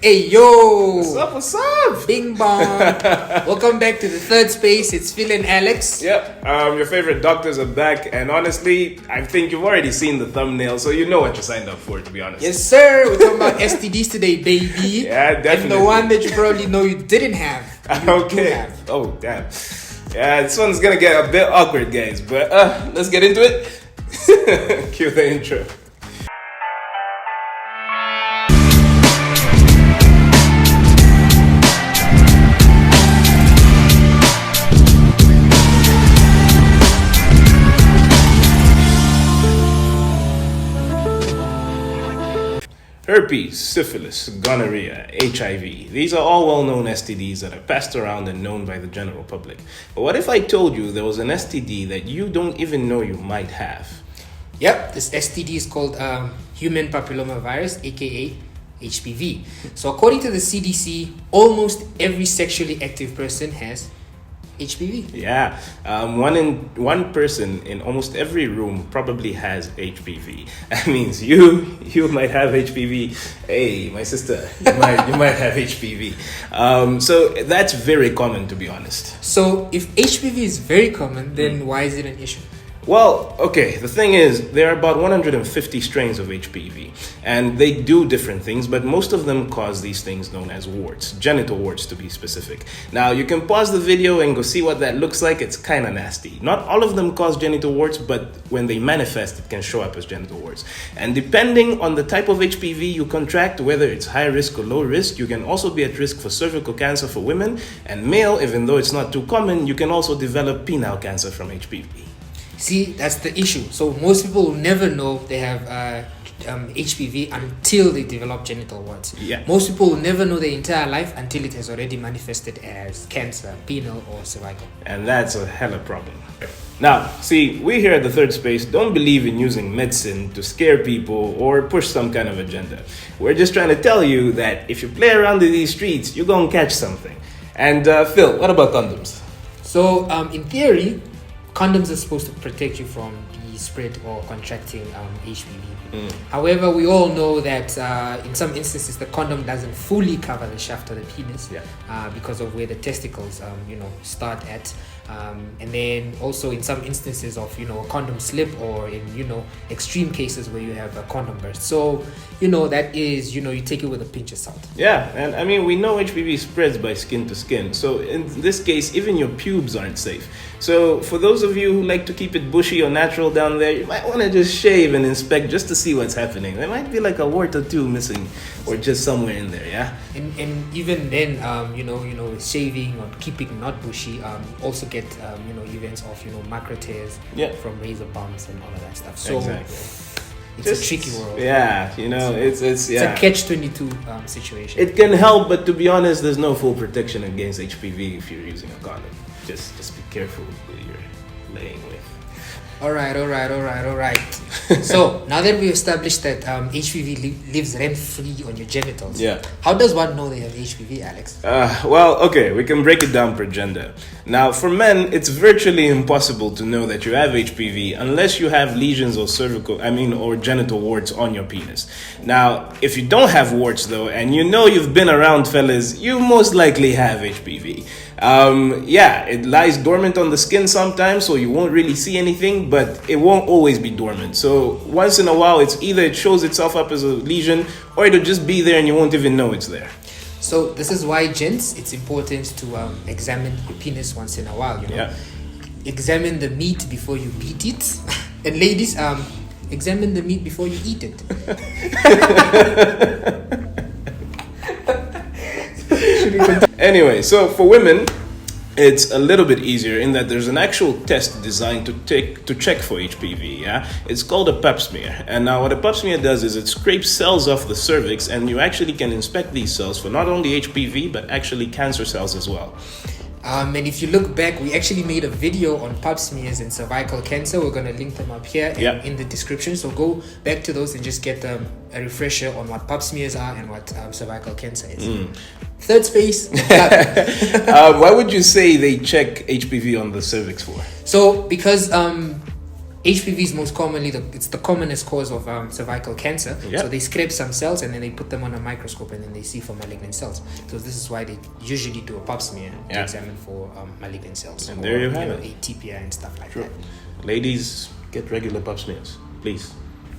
Hey yo! What's up? What's up? Bing bong! Welcome back to the third space. It's Phil and Alex. Yep, your favorite doctors are back, and honestly, I think you've already seen the thumbnail, so you know what you signed up for, to be honest. Yes, sir. We're talking about STDs today, baby. Yeah, definitely. And the one that you probably know you didn't have. You do have. Oh, damn. Yeah, this one's gonna get a bit awkward, guys, but let's get into it. Cue the intro. Herpes, syphilis, gonorrhea, HIV. These are all well-known STDs that are passed around and known by the general public. But what if I told you there was an STD that you don't even know you might have? Yep, this STD is called human papillomavirus, aka HPV. So according to the CDC, almost every sexually active person has HPV. Yeah, one person in almost every room probably has HPV. That means you might have HPV. Hey, my sister, you might have HPV. So that's very common, to be honest. So if HPV is very common, then why is it an issue? Well, okay, the thing is, there are about 150 strains of HPV, and they do different things, but most of them cause these things known as warts, genital warts to be specific. Now, you can pause the video and go see what that looks like. It's kind of nasty. Not all of them cause genital warts, but when they manifest, it can show up as genital warts. And depending on the type of HPV you contract, whether it's high risk or low risk, you can also be at risk for cervical cancer for women, and male, even though it's not too common, you can also develop penile cancer from HPV. See, that's the issue. So most people will never know they have HPV until they develop genital warts. Yeah. Most people will never know their entire life until it has already manifested as cancer, penile or cervical. And that's a hella problem. Now, see, we here at the Third Space don't believe in using medicine to scare people or push some kind of agenda. We're just trying to tell you that if you play around in these streets, you're gonna catch something. And Phil, what about condoms? So in theory, condoms are supposed to protect you from the spread or contracting HPV. However, we all know that in some instances the condom doesn't fully cover the shaft of the penis because of where the testicles start at. And then also in some instances of a condom slip, or in extreme cases where you have a condom burst. So that is you take it with a pinch of salt. Yeah, and I mean, we know HPV spreads by skin to skin, so in this case even your pubes aren't safe. So for those of you who like to keep it bushy or natural down there, you might want to just shave and inspect just to see what's happening. There might be like a wart or two missing, or just somewhere in there. Yeah, and even then with shaving or keeping not bushy, also get events of macro tears from razor bumps and all of that stuff. So exactly. It's a tricky world. Yeah, it's a catch-22 situation. It can help, but to be honest, there's no full protection against HPV if you're using a condom. Just be careful who you're laying with. All right. So now that we established that HPV lives rent-free on your genitals, how does one know they have HPV, Alex? Well, okay, we can break it down per gender. Now, for men, it's virtually impossible to know that you have HPV unless you have lesions or or genital warts on your penis. Now, if you don't have warts though, and you've been around fellas, you most likely have HPV. It lies dormant on the skin sometimes, so you won't really see anything, but it won't always be dormant. So once in a while, it's either it shows itself up as a lesion, or it'll just be there and you won't even know it's there. So this is why, gents, it's important to examine your penis once in a while. Examine the meat before you beat it, and ladies, examine the meat before you eat it. Anyway, so for women, it's a little bit easier in that there's an actual test designed to check for HPV. Yeah, it's called a pap smear. And now what a pap smear does is it scrapes cells off the cervix, and you actually can inspect these cells for not only HPV but actually cancer cells as well. And if you look back, we actually made a video on pap smears and cervical cancer. We're going to link them up here in the description. So go back to those and just get a refresher on what pap smears are and what cervical cancer is. Third space. Why would you say they check HPV on the cervix for? So because HPV is most commonly it's the commonest cause of cervical cancer. Yep. So they scrape some cells and then they put them on a microscope and then they see for malignant cells. So this is why they usually do a pap smear to examine for malignant cells. And there you have it. ATPI and stuff like that. Ladies, get regular pap smears, please.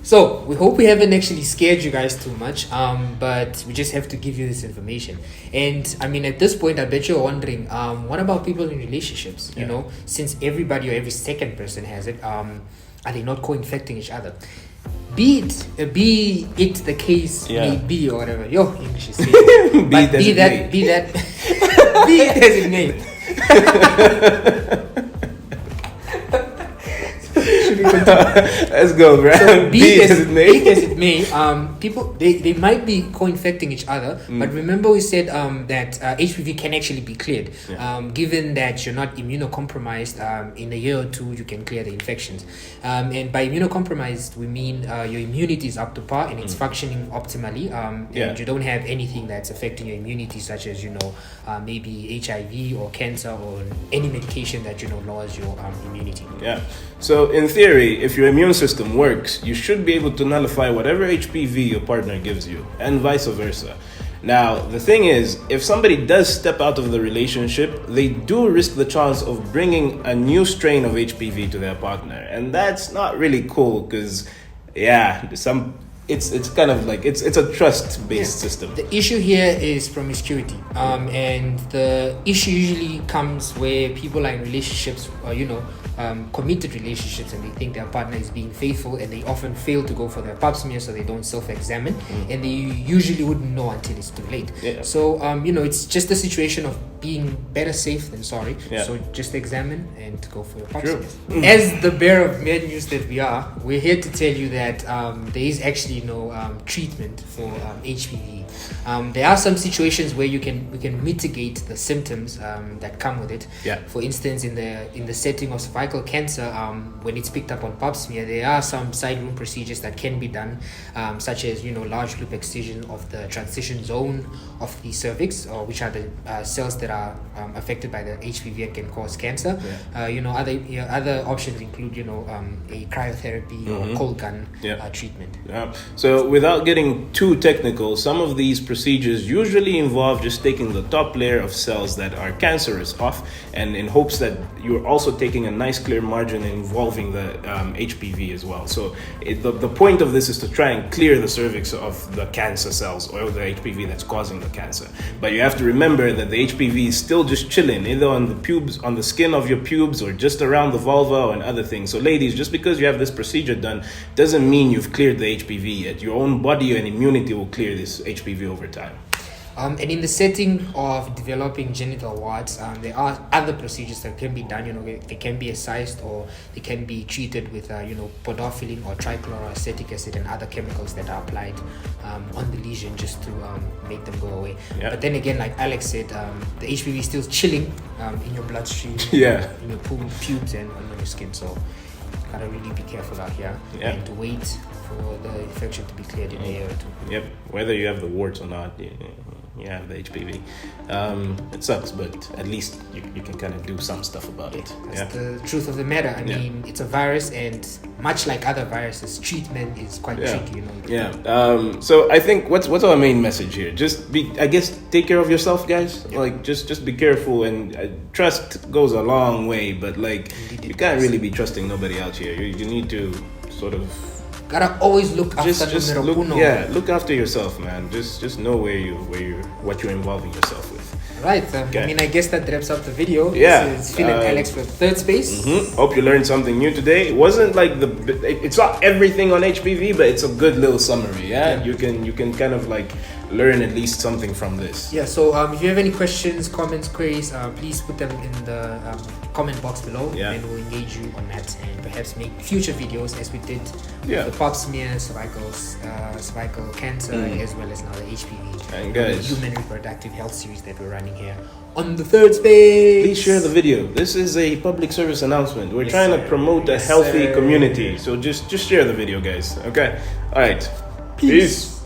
So we hope we haven't actually scared you guys too much, but we just have to give you this information. And I mean, at this point, I bet you're wondering, what about people in relationships? You know, since everybody or every second person has it, are they not co-infecting each other? Be it the case may be or whatever. Yo, English is saying. But be that be it as it may. Let's go, bro. So be as it may, people they might be co-infecting each other, but remember we said that HPV can actually be cleared, given that you're not immunocompromised. In a year or two, you can clear the infections. And by immunocompromised, we mean your immunity is up to par and it's functioning optimally, and you don't have anything that's affecting your immunity, such as maybe HIV or cancer or any medication that lowers your immunity. Yeah. So in theory, if your immune system works, you should be able to nullify whatever HPV your partner gives you, and vice versa. Now, the thing is, if somebody does step out of the relationship, they do risk the chance of bringing a new strain of HPV to their partner, and that's not really cool because, it's kind of like it's a trust-based system. The issue here is promiscuity, and the issue usually comes where people are in relationships, committed relationships, and they think their partner is being faithful, and they often fail to go for their pap smear, so they don't self-examine, and they usually wouldn't know until it's too late. So it's just a situation of being better safe than sorry. So just examine and go for your pap smear. As the bearer of bad news that we are, we're here to tell you that there is actually no treatment for HPV. There are some situations where we can mitigate the symptoms that come with it. For instance, in the setting of cervical cancer, when it's picked up on pap smear, there are some side room procedures that can be done, such as large loop excision of the transition zone of the cervix, which are the cells that are affected by the HPV and can cause cancer. Other options include a cryotherapy or cold gun treatment. So without getting too technical, some of these procedures usually involve just taking the top layer of cells that are cancerous off, and in hopes that you're also taking a nice clear margin involving the HPV as well. So the point of this is to try and clear the cervix of the cancer cells or the HPV that's causing the cancer. But you have to remember that the HPV is still just chilling, either on the pubes, on the skin of your pubes, or just around the vulva and other things. So ladies, just because you have this procedure done doesn't mean you've cleared the HPV yet. Your own body and immunity will clear this HPV over time. And in the setting of developing genital warts, there are other procedures that can be done. They can be excised, or they can be treated with podophyllin or trichloroacetic acid and other chemicals that are applied on the lesion just to make them go away. But then again, like Alex said, the HPV is still chilling in your bloodstream, in your pubes and on your skin. So gotta really be careful out here and to wait for the infection to be cleared in a year or two. Whether you have the warts or not, you have the HPV. It sucks, but at least you can kind of do some stuff about it. That's the truth of the matter. I mean, it's a virus, and much like other viruses, treatment is quite tricky. So I think what's our main message here? Just take care of yourself, guys. Like just be careful, and trust goes a long way. But you can't really be trusting nobody out here. You need to sort of. Gotta always look after look after yourself, man. Just know what you're involving yourself with. Right. I mean, I guess that wraps up the video. This is Phil and Alex with Third Space. Hope you learned something new today. It wasn't like it's not everything on HPV, but it's a good little summary. You can kind of learn at least something from this. So if you have any questions, comments, queries, please put them in the comment box below, and we'll engage you on that and perhaps make future videos as we did with the pap smear, cervical cancer, as well as now the HPV and guys, the human reproductive health series that we're running here on the Third Space. Please share the video. This is a public service announcement. We're trying to promote a healthy community, so just share the video, guys. Okay, all right, peace.